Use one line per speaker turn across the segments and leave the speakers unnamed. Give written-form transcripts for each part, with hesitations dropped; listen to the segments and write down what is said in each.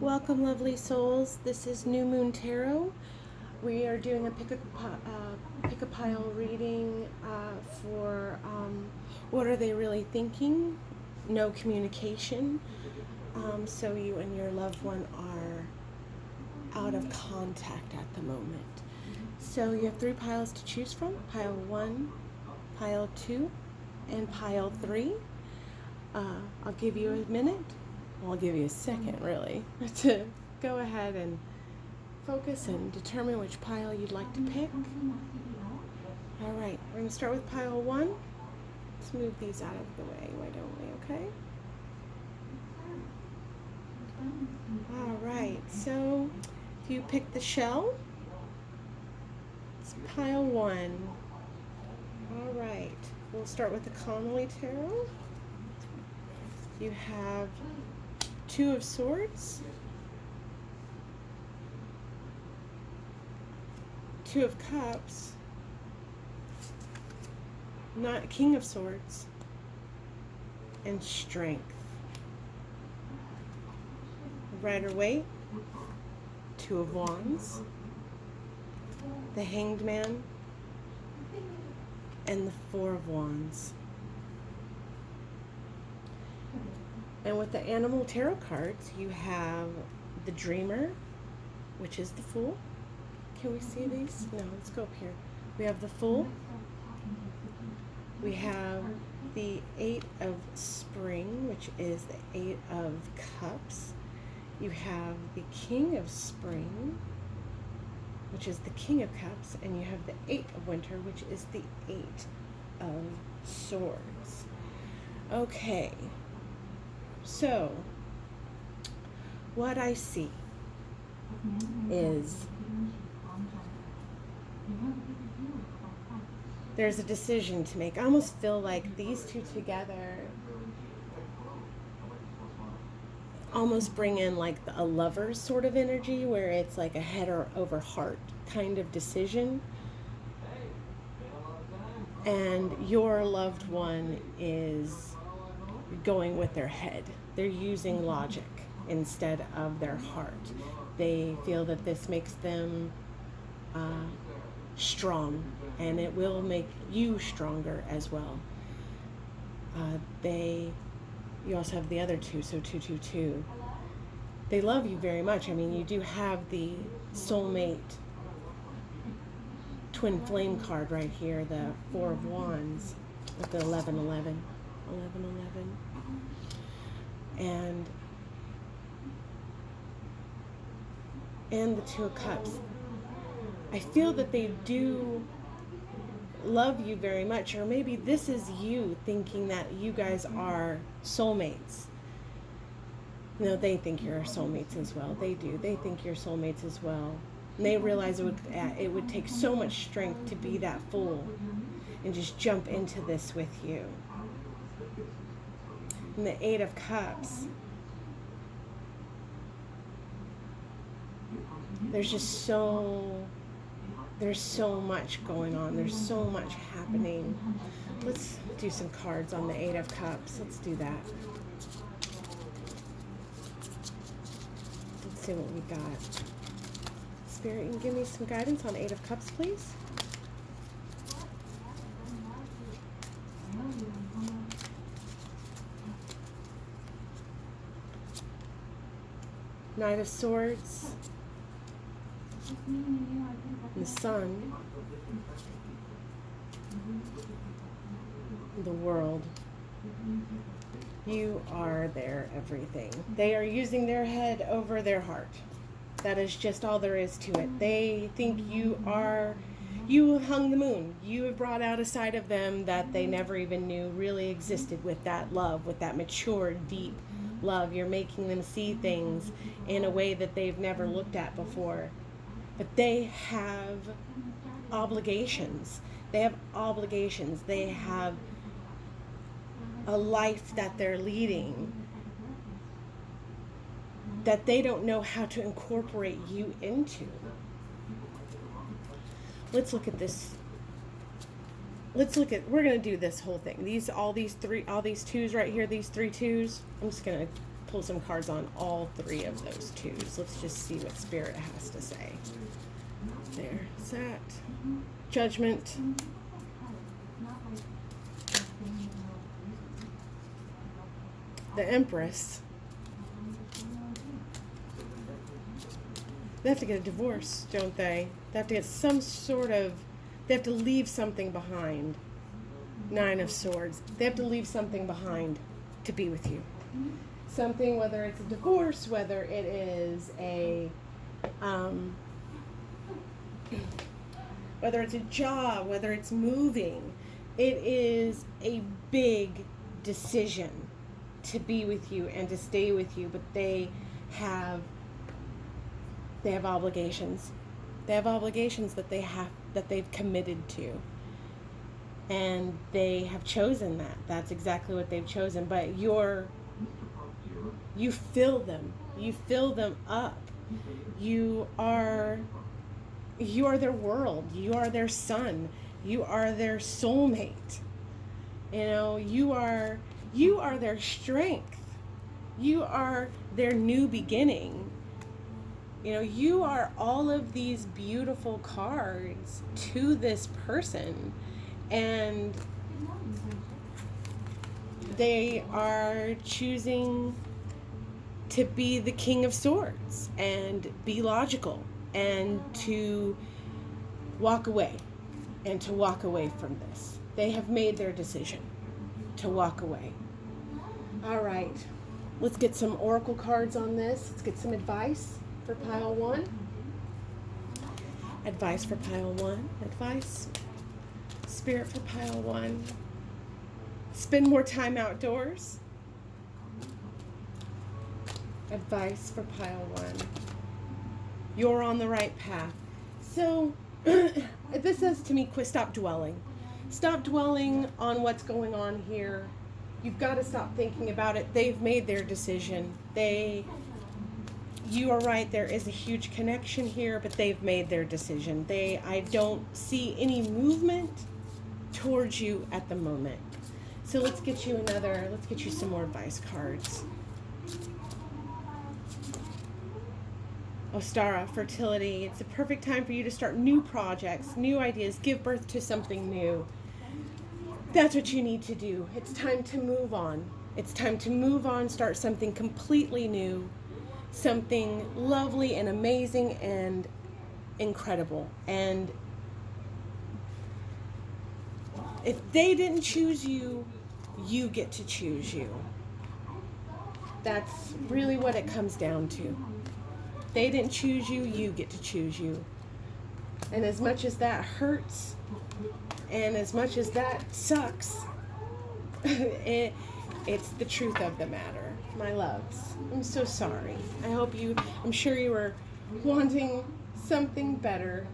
Welcome, lovely souls. This is New Moon Tarot. We are doing a pick a pile reading for what are they really thinking? No communication. So you and your loved one are out of contact at the moment. So you have 3 piles to choose from: pile 1, pile 2, and pile 3. I'll give you a minute. Well, I'll give you a second, really, to go ahead and focus and determine which pile you'd like to pick. All right, we're going to start with pile 1. Let's move these out of the way, why don't we, okay? All right, so if you pick the shell, it's pile 1. All right, we'll start with the Connolly Tarot. You have 2 of Swords, 2 of Cups, not King of Swords, and Strength. Rider-Waite, 2 of Wands, the Hanged Man, and the 4 of Wands. And with the Animal Tarot cards, you have the Dreamer, which is the Fool. Can we see these? No, let's go up here. We have the Fool. We have the 8 of Spring, which is the 8 of Cups. You have the King of Spring, which is the King of Cups. And you have the 8 of Winter, which is the 8 of Swords. Okay. So, what I see is there's a decision to make. I almost feel like these two together almost bring in like a lover's sort of energy, where it's like a head or over heart kind of decision. And your loved one is going with their head. They're using logic instead of their heart. They feel that this makes them strong, and it will make you stronger as well. You also have the other 2, so 2, 2, 2. They love you very much. I mean, you do have the soulmate twin flame card right here, the 4 of Wands with the 11, 11. 11, 11, and the 2 of Cups. I feel that they do love you very much, or maybe this is you thinking that you guys are soulmates. No, they think you're soulmates as well. They do. They think you're soulmates as well. And they realize it would take so much strength to be that fool and just jump into this with you. And the 8 of Cups, there's so much going on. There's so much happening. Let's do some cards on the 8 of Cups. Let's do that. Let's see what we got. Spirit, you can give me some guidance on 8 of Cups, please. Knight of Swords, and the Sun, the World. You are their everything. They are using their head over their heart. That is just all there is to it. They think you have hung the moon. You have brought out a side of them that they never even knew really existed, with that love, with that mature, deep love. You're making them see things in a way that they've never looked at before. But they have obligations. They have obligations. They have a life that they're leading that they don't know how to incorporate you into. Let's look at this. We're going to do this whole thing. All these 2s right here, these 3 2s. I'm just going to pull some cards on all three of those twos. Let's just see what Spirit has to say. There's that. Judgment. The Empress. They have to get a divorce, don't they? They have to get some sort of, they have to leave something behind. Nine of Swords. They have to leave something behind to be with you. Something, whether it's a divorce, whether it is a, whether it's a job, whether it's moving. It is a big decision to be with you and to stay with you, but they have obligations. They have obligations that they've committed to. And they have chosen that. That's exactly what they've chosen. But you fill them. You fill them up. You are their world. You are their sun. You are their soulmate. You know, you are their strength. You are their new beginning. You know, you are all of these beautiful cards to this person. And they are choosing to be the King of Swords and be logical and to walk away from this. They have made their decision to walk away. All right, let's get some oracle cards on this. Let's get some advice for pile one. Advice for pile one. Advice. Spirit for pile one. Spend more time outdoors. Advice for pile one. You're on the right path. So this says to me, stop dwelling. Stop dwelling on what's going on here. You've got to stop thinking about it. They've made their decision. You are right, there is a huge connection here, but they've made their decision. I don't see any movement towards you at the moment. So let's get you some more advice cards. Ostara, fertility. It's the perfect time for you to start new projects, new ideas, give birth to something new. That's what you need to do. It's time to move on. It's time to move on, start something completely new, something lovely and amazing and incredible. And if they didn't choose you, you get to choose you. That's really what it comes down to. They didn't choose you, you get to choose you. And as much as that hurts, and as much as that sucks, it's the truth of the matter, my loves. I'm so sorry. I'm sure you were wanting something better.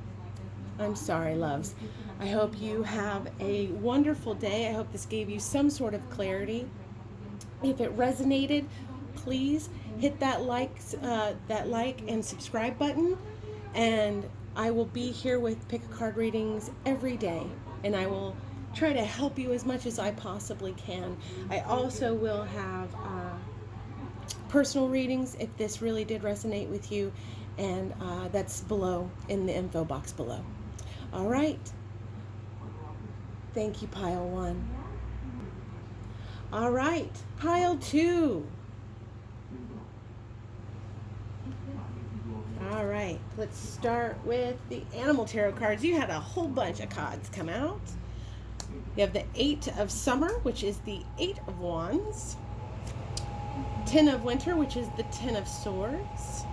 I'm sorry, loves. I hope you have a wonderful day. I hope this gave you some sort of clarity. If it resonated, please hit that like and subscribe button. And I will be here with pick a card readings every day, and I will try to help you as much as I possibly can. I also will have personal readings if this really did resonate with you, and that's below in the info box below. All right. Thank you, pile one. All right, pile two. All right, let's start with the animal tarot cards. You had a whole bunch of cards come out. You have the 8 of Summer, which is the 8 of Wands. 10 of Winter, which is the 10 of Swords.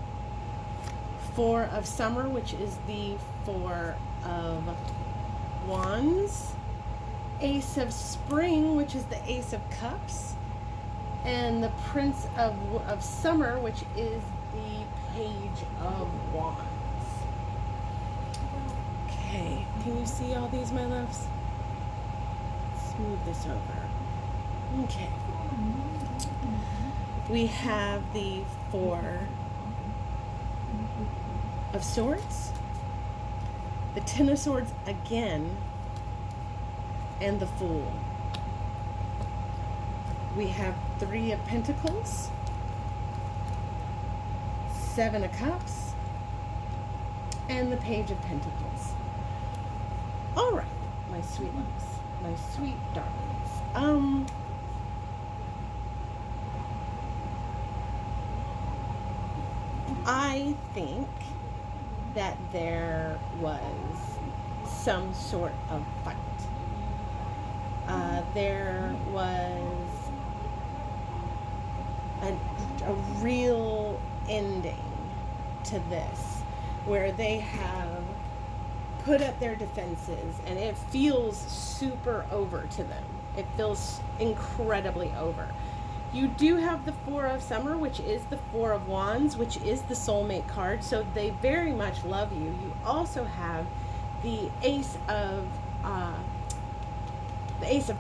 4 of Summer, which is the 4 of Wands. Ace of Spring, which is the Ace of Cups. And the Prince of Summer, which is the Page of Wands. Okay, can you see all these, my loves? Let's move this over. Okay. We have the 4 of Swords, the 10 of Swords again, and the Fool. We have 3 of Pentacles, Seven of Cups, and the Page of Pentacles. All right, my sweet loves, my sweet darlings. I think that there was some sort of fight. There was a real ending to this, where they have put up their defenses, and it feels super over to them. It feels incredibly over. You do have the Four of Summer, which is the Four of Wands, which is the soulmate card, so they very much love you. You also have the Ace of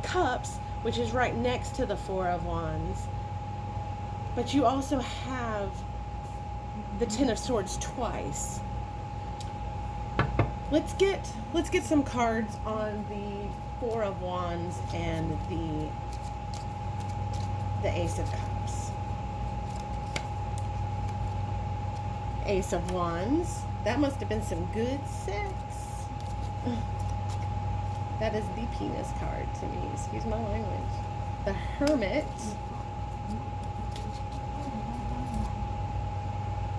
Cups, which is right next to the Four of Wands. But you also have the Ten of Swords twice. Let's get some cards on the Four of Wands and the Ace of Cups. Ace of Wands. That must have been some good sex. That is the penis card to me. Excuse my language. The Hermit.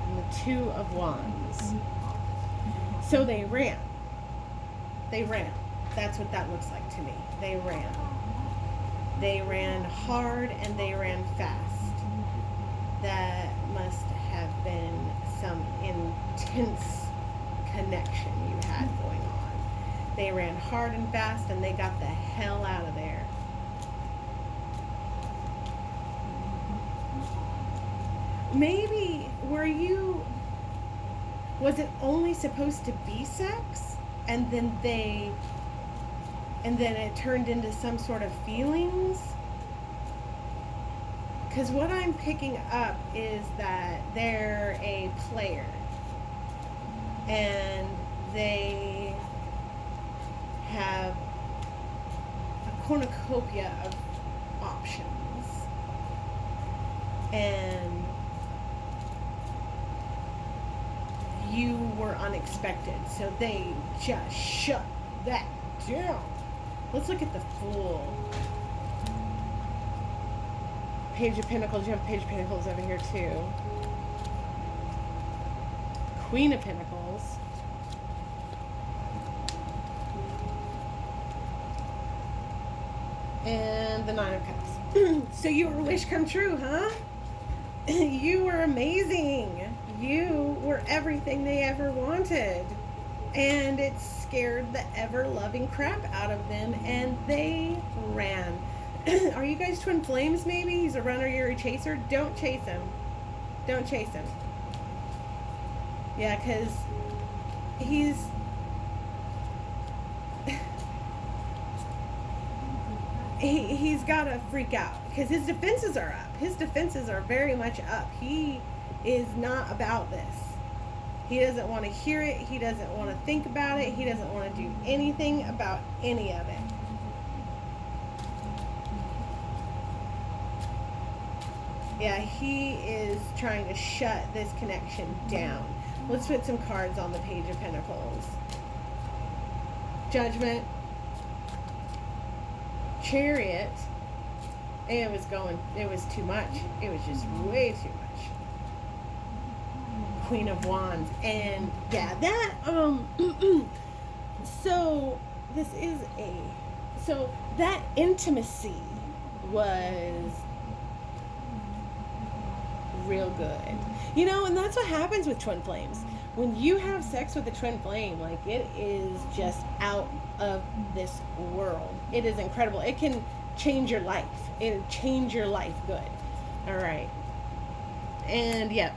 And the Two of Wands. So they ran. They ran. That's what that looks like to me. They ran. They ran hard and they ran fast. That must have been some intense connection you had going on. They ran hard and fast and they got the hell out of there. Maybe was it only supposed to be sex, and then it turned into some sort of feelings? Because what I'm picking up is that they're a player and they have a cornucopia of options, and you were unexpected, so they just shut that down. Let's look at the Fool. Page of Pentacles. You have Page of Pentacles over here too. Queen of Pentacles. And the Nine of Cups. So you were a wish come true, huh? You were amazing. You were everything they ever wanted. And it scared the ever-loving crap out of them, and they ran. Are you guys twin flames maybe? He's a runner, you're a chaser. Don't chase him. Don't chase him. Yeah, because he's got to freak out because his defenses are up. His defenses are very much up. He is not about this. He doesn't want to hear it. He doesn't want to think about it. He doesn't want to do anything about any of it. Yeah, he is trying to shut this connection down. Let's put some cards on the Page of Pentacles. Judgment. Chariot. It was too much. It was just way too much. Queen of Wands. And yeah, that so that intimacy was real good. You know, and that's what happens with twin flames. When you have sex with a twin flame, like, it is just out of this world. It is incredible. It can change your life. It'll change your life good. All right. And yeah,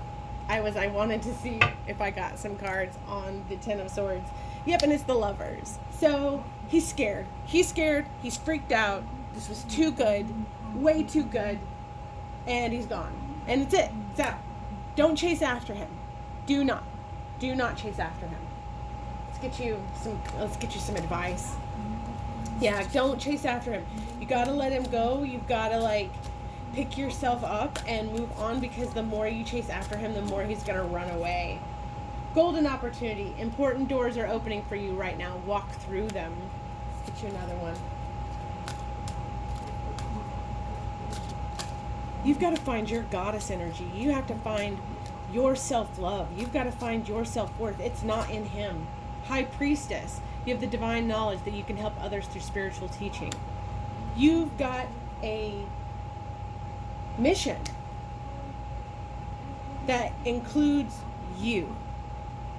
I wanted to see if I got some cards on the Ten of Swords. Yep, and it's the Lovers. So he's scared. He's freaked out. This was too good. Way too good. And he's gone. And it's it. It's out. Don't chase after him. Do not chase after him. Let's get you some advice. Yeah, don't chase after him. You gotta let him go. You've gotta pick yourself up and move on, because the more you chase after him, the more he's going to run away. Golden opportunity. Important doors are opening for you right now. Walk through them. Let's get you another one. You've got to find your goddess energy. You have to find your self-love. You've got to find your self-worth. It's not in him. High Priestess. You have the divine knowledge that you can help others through spiritual teaching. You've got a mission that includes you.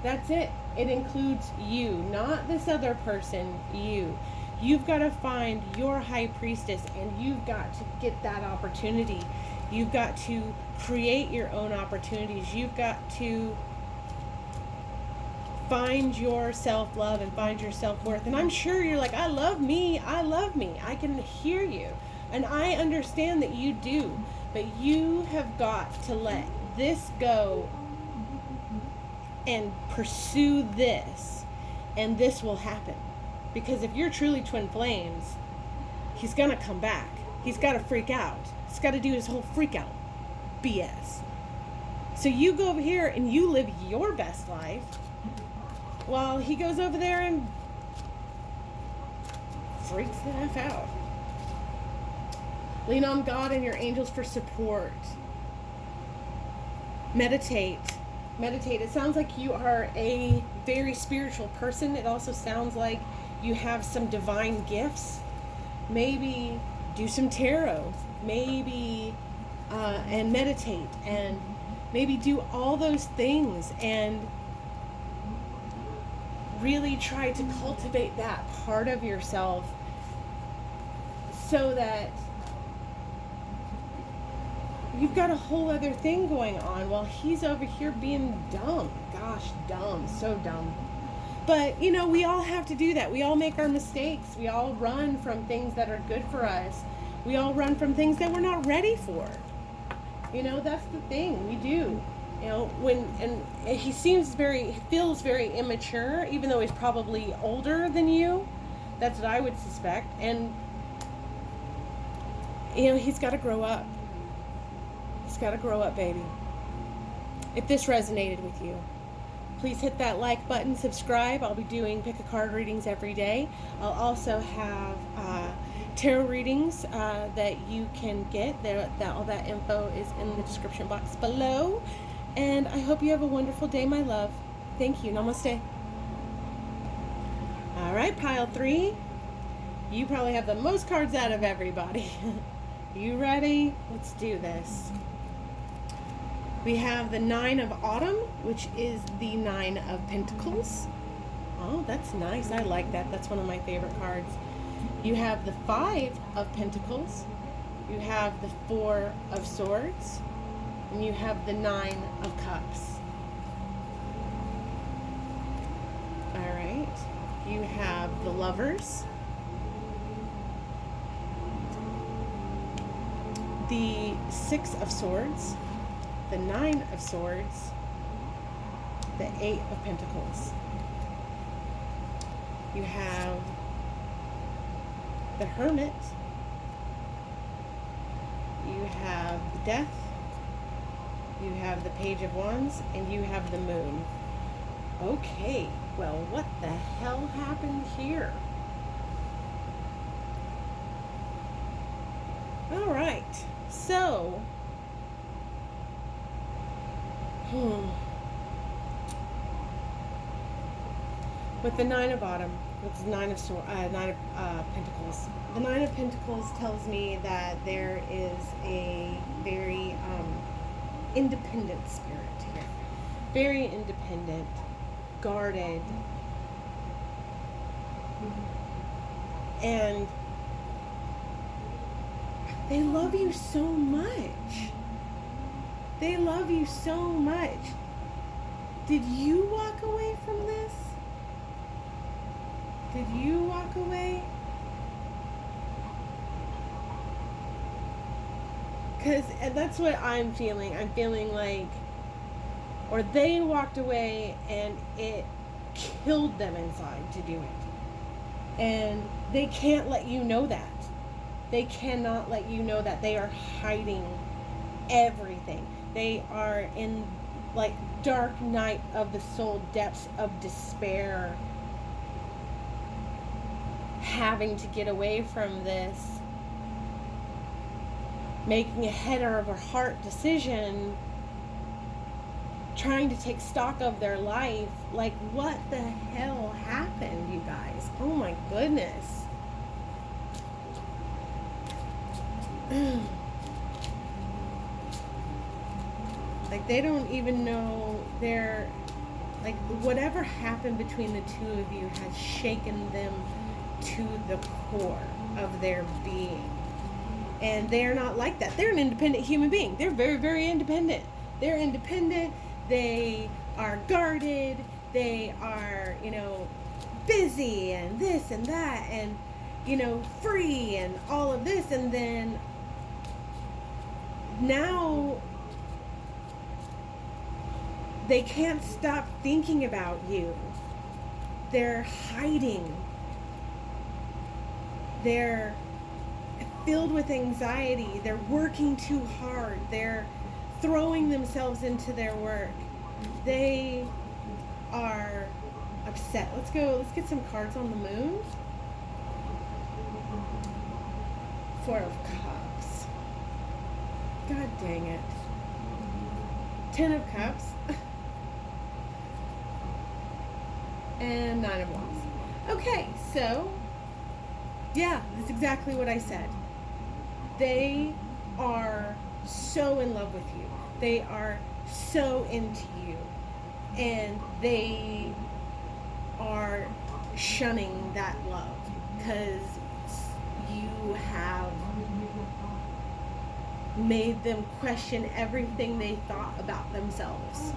That's it. It includes you, not this other person, you. You've got to find your high priestess, and you've got to get that opportunity. You've got to create your own opportunities. You've got to find your self-love and find your self-worth. And I'm sure you're like, I love me. I love me. I can hear you. And I understand that you do. But you have got to let this go and pursue this, and this will happen. Because if you're truly twin flames, he's gonna come back. He's gotta freak out. He's gotta do his whole freak out BS. So you go over here and you live your best life, while he goes over there and freaks the F out. Lean on God and your angels for support. Meditate. It sounds like you are a very spiritual person. It also sounds like you have some divine gifts. Maybe do some tarot. Maybe and meditate, and maybe do all those things and really try to cultivate that part of yourself, so that you've got a whole other thing going on while he's over here being dumb. Gosh, dumb. So dumb. But, you know, we all have to do that. We all make our mistakes. We all run from things that are good for us. We all run from things that we're not ready for. You know, that's the thing. We do. You know, and he feels very immature, even though he's probably older than you. That's what I would suspect. And, you know, he's got to grow up. He's got to grow up, baby. If this resonated with you, please hit that like button, subscribe. I'll be doing pick a card readings every day. I'll also have tarot readings that you can get. All that info is in the description box below. And I hope you have a wonderful day, my love. Thank you. Namaste. All right, pile 3. You probably have the most cards out of everybody. You ready? Let's do this. We have the 9 of Autumn, which is the 9 of Pentacles. Oh, that's nice. I like that. That's one of my favorite cards. You have the 5 of Pentacles. You have the 4 of Swords. And you have the 9 of Cups. All right. You have the Lovers. The 6 of Swords. The 9 of Swords, the 8 of Pentacles. You have the Hermit. You have the Death. You have the Page of Wands, and you have the Moon. Okay, well, what the hell happened here? All right, so with the 9 of Autumn, with the 9 of Pentacles. The 9 of Pentacles tells me that there is a very independent spirit here. Very independent, guarded, and they love you so much. They love you so much. Did you walk away from this? Did you walk away? Because that's what I'm feeling. I'm feeling like, or they walked away and it killed them inside to do it. And they can't let you know that. They cannot let you know that they are hiding everything. They are in like dark night of the soul, depths of despair, having to get away from this, making a head over heart decision, trying to take stock of their life. Like, what the hell happened, you guys? Oh my goodness. Like, they don't even know they're, like, whatever happened between the two of you has shaken them to the core of their being. And they're not like that. They're an independent human being. They're very, very independent. They're independent. They are guarded. They are, busy and this and that and, free and all of this. And then now they can't stop thinking about you. They're hiding. They're filled with anxiety. They're working too hard. They're throwing themselves into their work. They are upset. Let's get some cards on the moon. Four of Cups. God dang it. 10 of Cups. And 9 of Wands. Okay, so yeah, that's exactly what I said. They are so in love with you. They are so into you. And they are shunning that love because you have made them question everything they thought about themselves.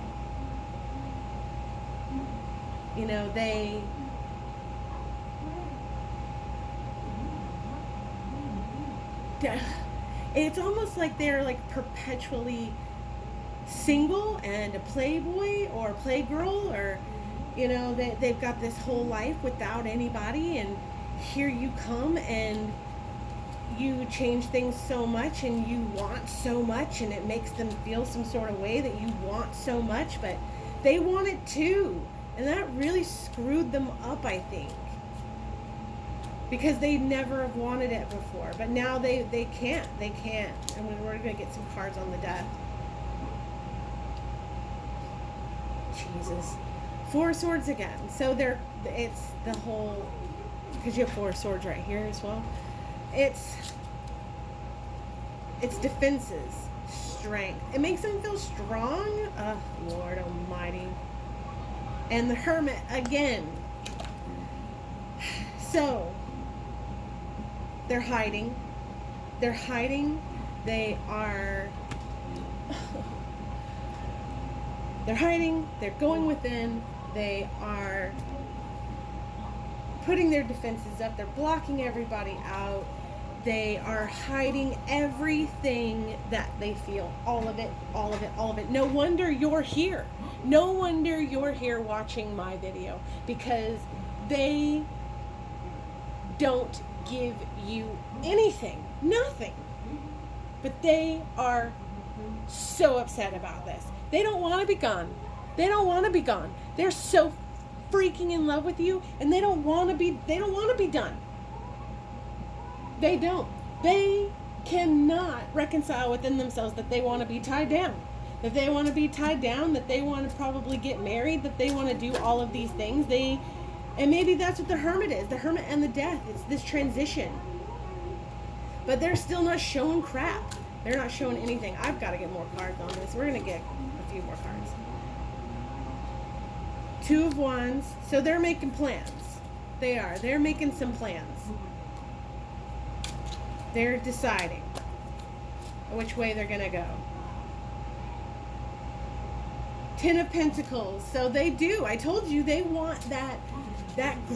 It's almost like they're like perpetually single and a playboy or playgirl, or they've got this whole life without anybody, and here you come and you change things so much and you want so much, and it makes them feel some sort of way that you want so much, but they want it too. And that really screwed them up, I think, because they never have wanted it before. But now they can't. And we're going to get some cards on the death. Jesus. 4 swords again. So it's the whole, because you have 4 swords right here as well. It's defenses, strength. It makes them feel strong. Oh, Lord Almighty. And the Hermit again. So they're hiding. They are they're hiding. They're going within. They are putting their defenses up. They're blocking everybody out. They are hiding everything that they feel. All of it. No wonder you're here. No wonder you're here watching my video, because they don't give you anything. Nothing. But they are so upset about this. They don't want to be gone. They're so freaking in love with you, and they don't want to be done. They don't. They cannot reconcile within themselves that they want to be tied down. That they want to be tied down, that they want to probably get married, that they want to do all of these things. And maybe that's what the Hermit is. The Hermit and the Death. It's this transition. But they're still not showing crap. They're not showing anything. I've got to get more cards on this. We're going to get a few more cards. 2 of Wands. So they're making plans. They are. They're making some plans. They're deciding which way they're going to go. 10 of Pentacles. So they do. I told you they want that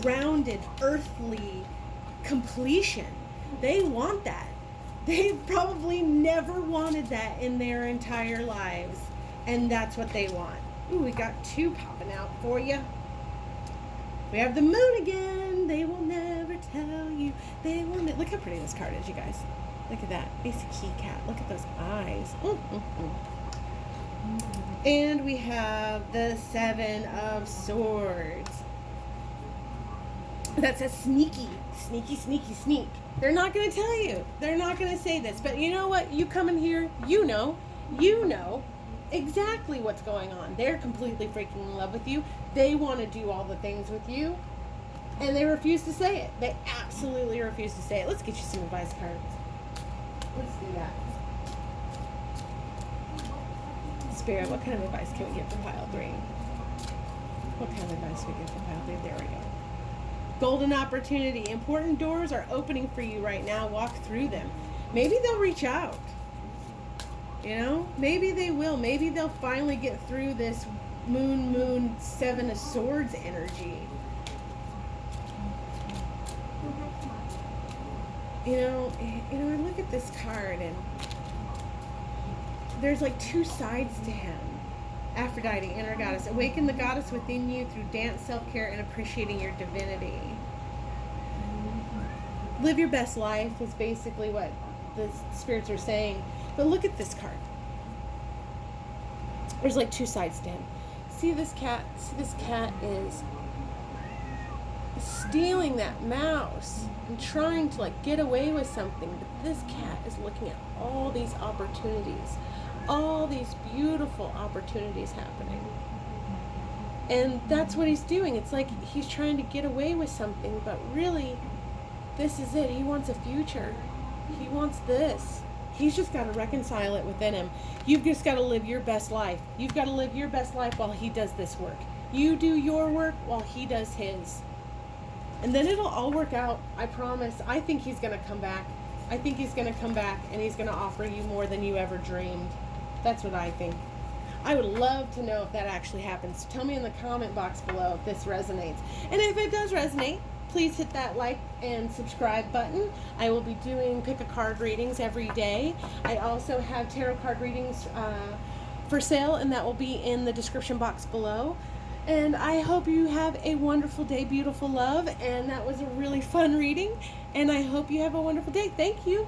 grounded, earthly completion. They want that. They probably never wanted that in their entire lives. And that's what they want. Ooh, we got 2 popping out for you. We have the moon again. They will never tell you. They will look how pretty this card is, you guys. Look at that. Ace of Key Cat. Look at those eyes. And we have the Seven of Swords. That says sneaky, sneaky, sneaky, sneak. They're not going to tell you. They're not going to say this. But you know what? You come in here, you know exactly what's going on. They're completely freaking in love with you. They want to do all the things with you. And they refuse to say it. They absolutely refuse to say it. Let's get you some advice cards. Let's do that. Spirit, what kind of advice can we give for pile 3? What kind of advice can we give for pile 3? There we go. Golden opportunity. Important doors are opening for you right now. Walk through them. Maybe they'll reach out. You know? Maybe they will. Maybe they'll finally get through this moon, Seven of Swords energy. You know, I look at this card and there's like two sides to him. Aphrodite, inner goddess. Awaken the goddess within you through dance, self-care, and appreciating your divinity. Live your best life is basically what the spirits are saying. But look at this card. There's like two sides to him. See this cat? See this cat is stealing that mouse and trying to like get away with something. But this cat is looking at all these opportunities. All these beautiful opportunities happening. And that's what he's doing. It's like he's trying to get away with something, but really, this is it. He wants a future. He wants this. He's just got to reconcile it within him. You've just got to live your best life. You've got to live your best life while he does this work. You do your work while he does his. And then it'll all work out. I promise. I think he's going to come back. I think he's going to come back and he's going to offer you more than you ever dreamed. That's what I think. I would love to know if that actually happens. Tell me in the comment box below if this resonates. And if it does resonate, please hit that like and subscribe button. I will be doing pick a card readings every day. I also have tarot card readings for sale, and that will be in the description box below. And I hope you have a wonderful day, beautiful love. And that was a really fun reading. And I hope you have a wonderful day. Thank you.